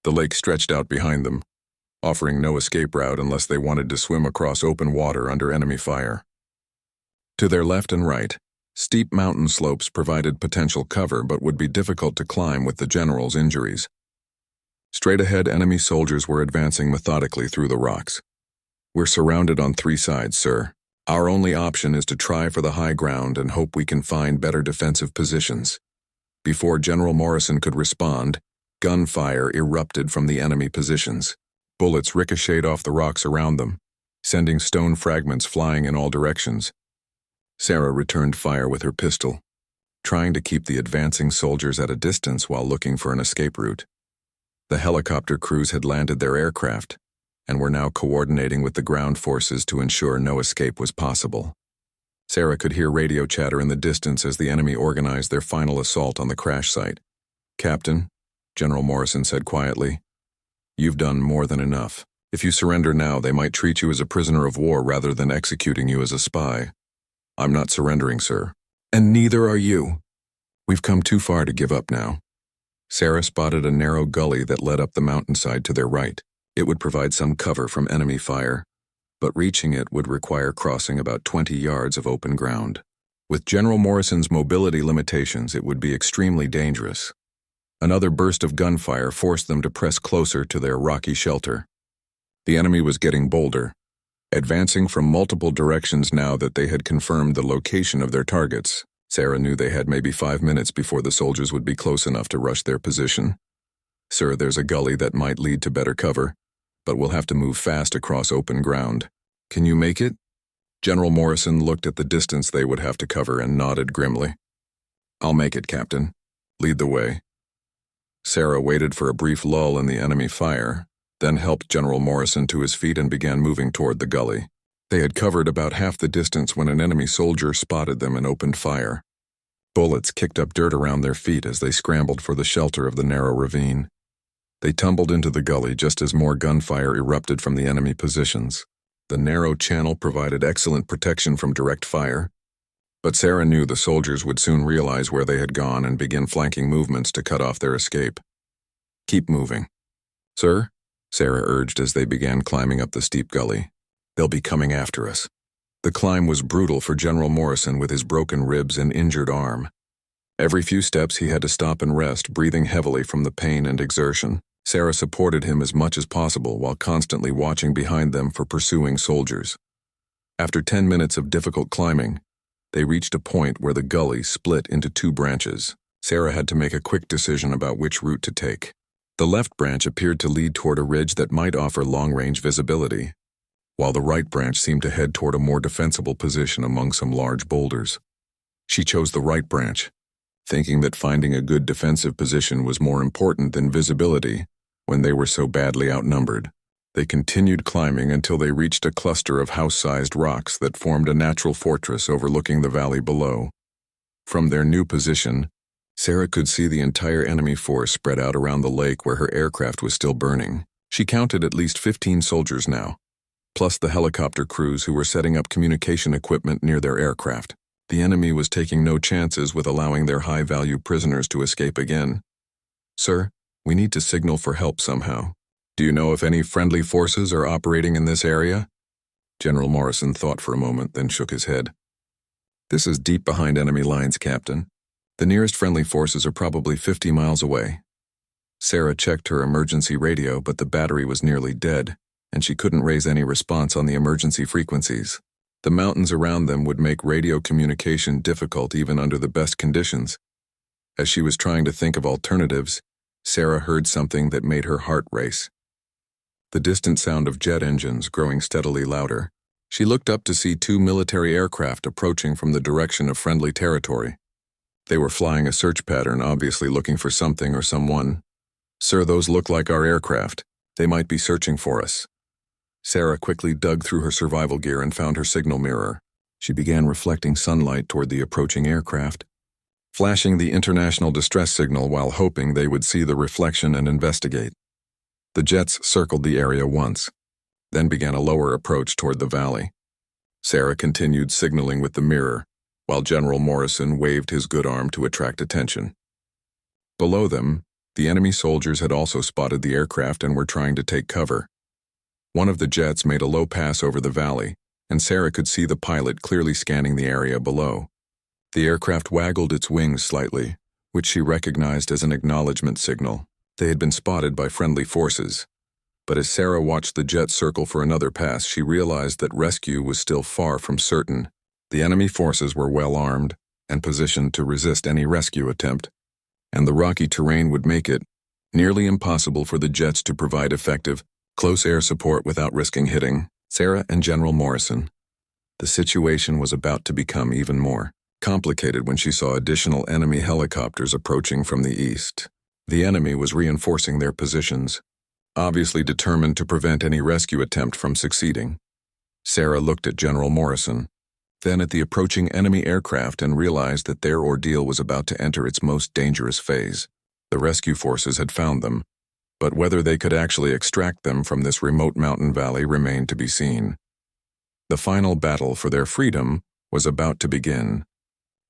The lake stretched out behind them, offering no escape route unless they wanted to swim across open water under enemy fire. To their left and right, steep mountain slopes provided potential cover but would be difficult to climb with the general's injuries. Straight ahead, enemy soldiers were advancing methodically through the rocks. "We're surrounded on 3 sides, sir. Our only option is to try for the high ground and hope we can find better defensive positions." Before General Morrison could respond, gunfire erupted from the enemy positions. Bullets ricocheted off the rocks around them, sending stone fragments flying in all directions. Sarah returned fire with her pistol, trying to keep the advancing soldiers at a distance while looking for an escape route. The helicopter crews had landed their aircraft and were now coordinating with the ground forces to ensure no escape was possible. Sarah could hear radio chatter in the distance as the enemy organized their final assault on the crash site. "Captain," General Morrison said quietly, "you've done more than enough. If you surrender now, they might treat you as a prisoner of war rather than executing you as a spy." "I'm not surrendering, sir." "And neither are you. We've come too far to give up now." Sarah spotted a narrow gully that led up the mountainside to their right. It would provide some cover from enemy fire, but reaching it would require crossing about 20 yards of open ground. With General Morrison's mobility limitations, it would be extremely dangerous. Another burst of gunfire forced them to press closer to their rocky shelter. The enemy was getting bolder, advancing from multiple directions now that they had confirmed the location of their targets. Sarah knew they had maybe 5 minutes before the soldiers would be close enough to rush their position. "Sir, there's a gully that might lead to better cover, but we'll have to move fast across open ground. Can you make it?" General Morrison looked at the distance they would have to cover and nodded grimly. "I'll make it, Captain. Lead the way." Sarah waited for a brief lull in the enemy fire, then helped General Morrison to his feet and began moving toward the gully. They had covered about half the distance when an enemy soldier spotted them and opened fire. Bullets kicked up dirt around their feet as they scrambled for the shelter of the narrow ravine. They tumbled into the gully just as more gunfire erupted from the enemy positions. The narrow channel provided excellent protection from direct fire, but Sarah knew the soldiers would soon realize where they had gone and begin flanking movements to cut off their escape. "Keep moving." "Sir?" Sarah urged as they began climbing up the steep gully. "They'll be coming after us." The climb was brutal for General Morrison with his broken ribs and injured arm. Every few steps he had to stop and rest, breathing heavily from the pain and exertion. Sarah supported him as much as possible while constantly watching behind them for pursuing soldiers. After 10 minutes of difficult climbing, they reached a point where the gully split into 2 branches. Sarah had to make a quick decision about which route to take. The left branch appeared to lead toward a ridge that might offer long-range visibility, while the right branch seemed to head toward a more defensible position among some large boulders. She chose the right branch, thinking that finding a good defensive position was more important than visibility when they were so badly outnumbered. They continued climbing until they reached a cluster of house-sized rocks that formed a natural fortress overlooking the valley below. From their new position, Sarah could see the entire enemy force spread out around the lake where her aircraft was still burning. She counted at least 15 soldiers now, plus the helicopter crews who were setting up communication equipment near their aircraft. The enemy was taking no chances with allowing their high-value prisoners to escape again. "Sir, we need to signal for help somehow. Do you know if any friendly forces are operating in this area?" General Morrison thought for a moment, then shook his head. "This is deep behind enemy lines, Captain. The nearest friendly forces are probably 50 miles away." Sarah checked her emergency radio, but the battery was nearly dead, and she couldn't raise any response on the emergency frequencies. The mountains around them would make radio communication difficult even under the best conditions. As she was trying to think of alternatives, Sarah heard something that made her heart race. the distant sound of jet engines growing steadily louder. She looked up to see two military aircraft approaching from the direction of friendly territory. They were flying a search pattern, obviously looking for something or someone. "Sir, those look like our aircraft. They might be searching for us." Sarah quickly dug through her survival gear and found her signal mirror. She began reflecting sunlight toward the approaching aircraft, flashing the international distress signal while hoping they would see the reflection and investigate. The jets circled the area once, then began a lower approach toward the valley. Sarah continued signaling with the mirror, while General Morrison waved his good arm to attract attention. Below them, the enemy soldiers had also spotted the aircraft and were trying to take cover. One of the jets made a low pass over the valley, and Sarah could see the pilot clearly scanning the area below. The aircraft waggled its wings slightly, which she recognized as an acknowledgement signal. They had been spotted by friendly forces. But as Sarah watched the jet circle for another pass, she realized that rescue was still far from certain. The enemy forces were well armed and positioned to resist any rescue attempt, and the rocky terrain would make it nearly impossible for the jets to provide effective, close air support without risking hitting Sarah and General Morrison. The situation was about to become even more complicated when she saw additional enemy helicopters approaching from the east. The enemy was reinforcing their positions, obviously determined to prevent any rescue attempt from succeeding. Sarah looked at General Morrison, then at the approaching enemy aircraft, and realized that their ordeal was about to enter its most dangerous phase. The rescue forces had found them, but whether they could actually extract them from this remote mountain valley remained to be seen. The final battle for their freedom was about to begin,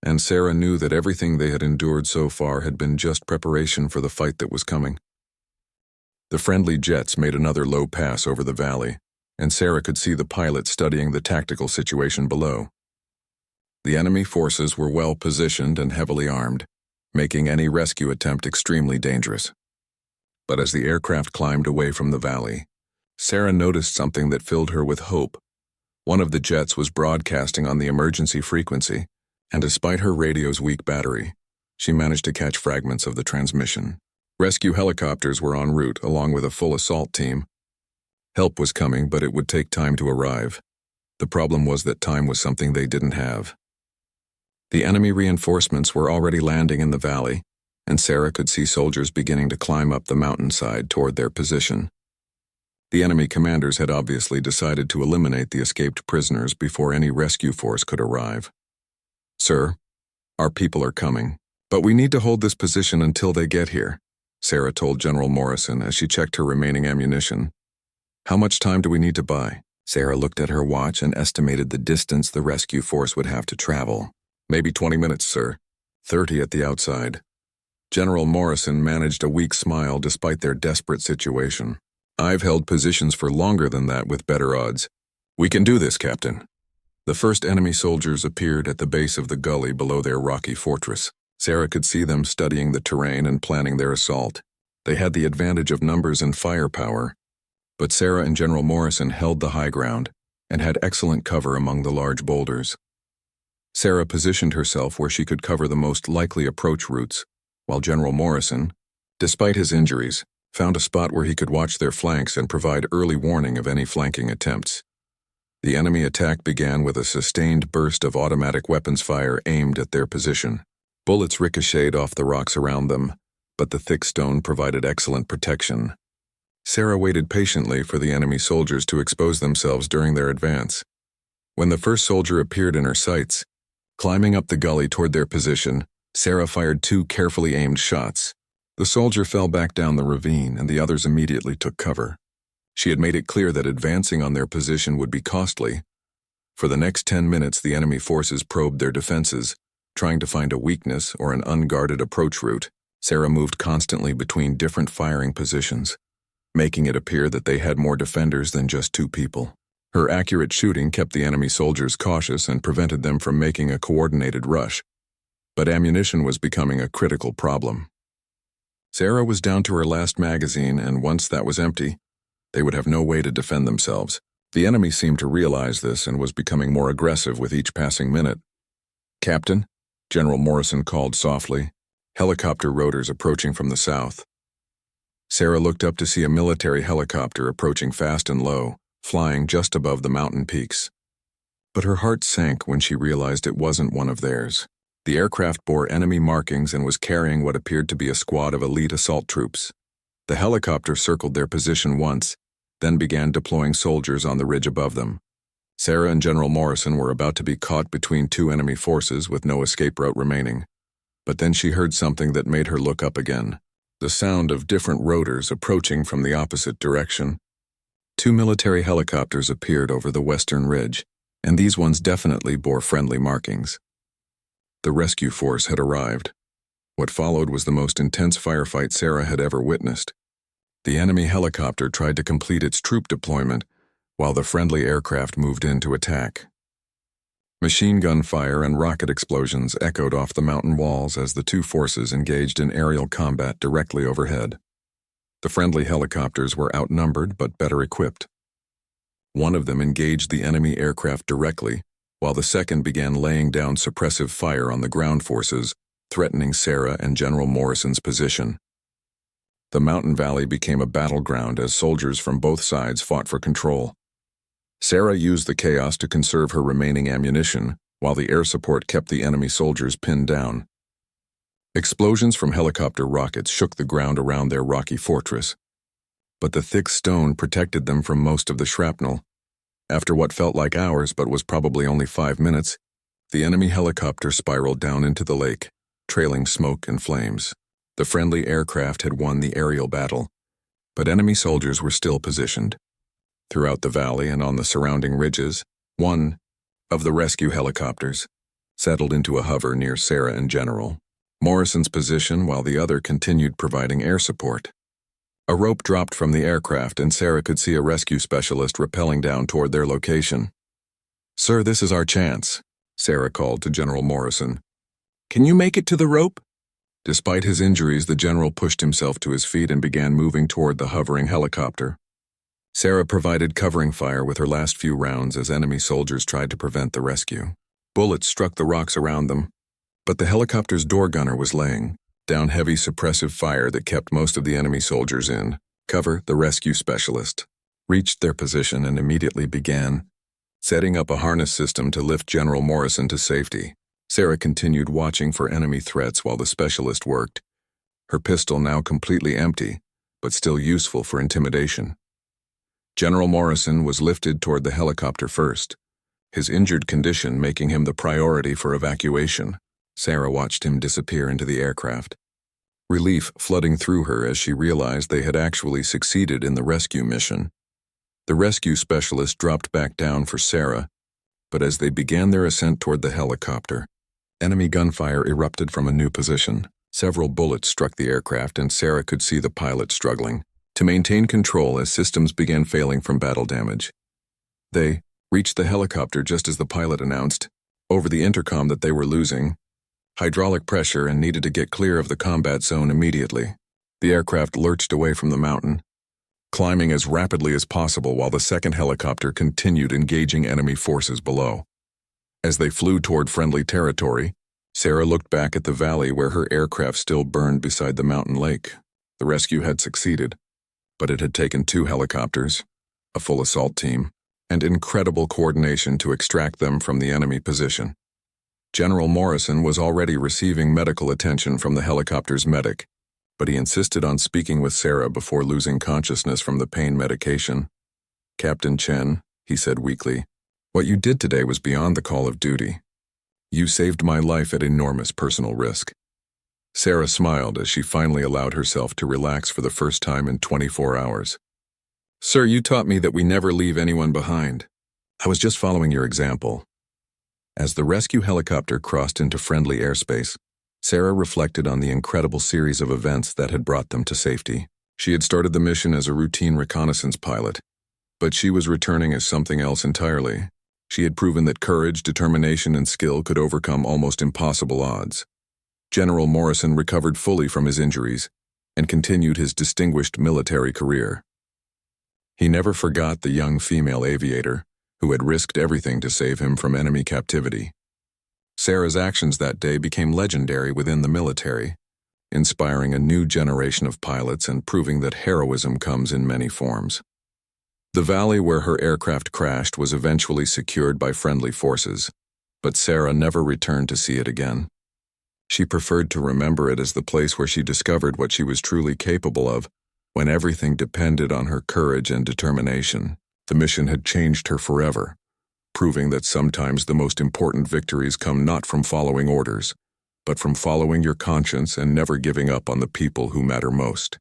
and Sarah knew that everything they had endured so far had been just preparation for the fight that was coming. The friendly jets made another low pass over the valley, and Sarah could see the pilot studying the tactical situation below. The enemy forces were well positioned and heavily armed, making any rescue attempt extremely dangerous. But as the aircraft climbed away from the valley, Sarah noticed something that filled her with hope. One of the jets was broadcasting on the emergency frequency, and despite her radio's weak battery, she managed to catch fragments of the transmission. Rescue helicopters were en route along with a full assault team. Help was coming, but it would take time to arrive. The problem was that time was something they didn't have. The enemy reinforcements were already landing in the valley, and Sarah could see soldiers beginning to climb up the mountainside toward their position. The enemy commanders had obviously decided to eliminate the escaped prisoners before any rescue force could arrive. "Sir, our people are coming, but we need to hold this position until they get here," Sarah told General Morrison as she checked her remaining ammunition. "How much time do we need to buy?" Sarah looked at her watch and estimated the distance the rescue force would have to travel. "Maybe 20 minutes, sir. 30 at the outside." General Morrison managed a weak smile despite their desperate situation. "I've held positions for longer than that with better odds. We can do this, Captain." The first enemy soldiers appeared at the base of the gully below their rocky fortress. Sarah could see them studying the terrain and planning their assault. They had the advantage of numbers and firepower, but Sarah and General Morrison held the high ground and had excellent cover among the large boulders. Sarah positioned herself where she could cover the most likely approach routes, while General Morrison, despite his injuries, found a spot where he could watch their flanks and provide early warning of any flanking attempts. The enemy attack began with a sustained burst of automatic weapons fire aimed at their position. Bullets ricocheted off the rocks around them, but the thick stone provided excellent protection. Sarah waited patiently for the enemy soldiers to expose themselves during their advance. When the first soldier appeared in her sights, climbing up the gully toward their position, Sarah fired 2 carefully aimed shots. The soldier fell back down the ravine, and the others immediately took cover. She had made it clear that advancing on their position would be costly. For the next 10 minutes, the enemy forces probed their defenses, trying to find a weakness or an unguarded approach route. Sarah moved constantly between different firing positions, making it appear that they had more defenders than just 2 people. Her accurate shooting kept the enemy soldiers cautious and prevented them from making a coordinated rush. But ammunition was becoming a critical problem. Sarah was down to her last magazine, and once that was empty, they would have no way to defend themselves. The enemy seemed to realize this and was becoming more aggressive with each passing minute. "Captain," General Morrison called softly, helicopter rotors approaching from the south. Sarah looked up to see a military helicopter approaching fast and low, flying just above the mountain peaks. But her heart sank when she realized it wasn't one of theirs. The aircraft bore enemy markings and was carrying what appeared to be a squad of elite assault troops. The helicopter circled their position once, then began deploying soldiers on the ridge above them. Sarah and General Morrison were about to be caught between two enemy forces with no escape route remaining. But then she heard something that made her look up again. The sound of different rotors approaching from the opposite direction. Two military helicopters appeared over the western ridge, and these ones definitely bore friendly markings. The rescue force had arrived. What followed was the most intense firefight Sarah had ever witnessed. The enemy helicopter tried to complete its troop deployment, while the friendly aircraft moved in to attack. Machine gun fire and rocket explosions echoed off the mountain walls as the two forces engaged in aerial combat directly overhead. The friendly helicopters were outnumbered but better equipped. One of them engaged the enemy aircraft directly, while the second began laying down suppressive fire on the ground forces, threatening Sarah and General Morrison's position. The mountain valley became a battleground as soldiers from both sides fought for control. Sarah used the chaos to conserve her remaining ammunition, while the air support kept the enemy soldiers pinned down. Explosions from helicopter rockets shook the ground around their rocky fortress, but the thick stone protected them from most of the shrapnel. After what felt like hours but was probably only 5 minutes, the enemy helicopter spiraled down into the lake, trailing smoke and flames. The friendly aircraft had won the aerial battle, but enemy soldiers were still positioned. Throughout the valley and on the surrounding ridges, one of the rescue helicopters settled into a hover near Sarah and General Morrison's position while the other continued providing air support. A rope dropped from the aircraft and Sarah could see a rescue specialist rappelling down toward their location. "Sir, this is our chance," Sarah called to General Morrison. "Can you make it to the rope?" Despite his injuries, the general pushed himself to his feet and began moving toward the hovering helicopter. Sarah provided covering fire with her last few rounds as enemy soldiers tried to prevent the rescue. Bullets struck the rocks around them, but the helicopter's door gunner was laying down heavy suppressive fire that kept most of the enemy soldiers in cover. The rescue specialist reached their position and immediately began setting up a harness system to lift General Morrison to safety. Sarah continued watching for enemy threats while the specialist worked, her pistol now completely empty, but still useful for intimidation. General Morrison was lifted toward the helicopter first, his injured condition making him the priority for evacuation. Sarah watched him disappear into the aircraft, relief flooding through her as she realized they had actually succeeded in the rescue mission. The rescue specialist dropped back down for Sarah, but as they began their ascent toward the helicopter, enemy gunfire erupted from a new position. Several bullets struck the aircraft and Sarah could see the pilot struggling to maintain control as systems began failing from battle damage. They reached the helicopter just as the pilot announced, over the intercom, that they were losing hydraulic pressure and needed to get clear of the combat zone immediately. The aircraft lurched away from the mountain, climbing as rapidly as possible while the second helicopter continued engaging enemy forces below. As they flew toward friendly territory, Sarah looked back at the valley where her aircraft still burned beside the mountain lake. The rescue had succeeded, but it had taken 2 helicopters, a full assault team, and incredible coordination to extract them from the enemy position. General Morrison was already receiving medical attention from the helicopter's medic, but he insisted on speaking with Sarah before losing consciousness from the pain medication. "Captain Chen," he said weakly, "what you did today was beyond the call of duty. You saved my life at enormous personal risk." Sarah smiled as she finally allowed herself to relax for the first time in 24 hours. "Sir, you taught me that we never leave anyone behind. I was just following your example." As the rescue helicopter crossed into friendly airspace, Sarah reflected on the incredible series of events that had brought them to safety. She had started the mission as a routine reconnaissance pilot, but she was returning as something else entirely. She had proven that courage, determination, and skill could overcome almost impossible odds. General Morrison recovered fully from his injuries and continued his distinguished military career. He never forgot the young female aviator who had risked everything to save him from enemy captivity. Sarah's actions that day became legendary within the military, inspiring a new generation of pilots and proving that heroism comes in many forms. The valley where her aircraft crashed was eventually secured by friendly forces, but Sarah never returned to see it again. She preferred to remember it as the place where she discovered what she was truly capable of, when everything depended on her courage and determination. The mission had changed her forever, proving that sometimes the most important victories come not from following orders, but from following your conscience and never giving up on the people who matter most.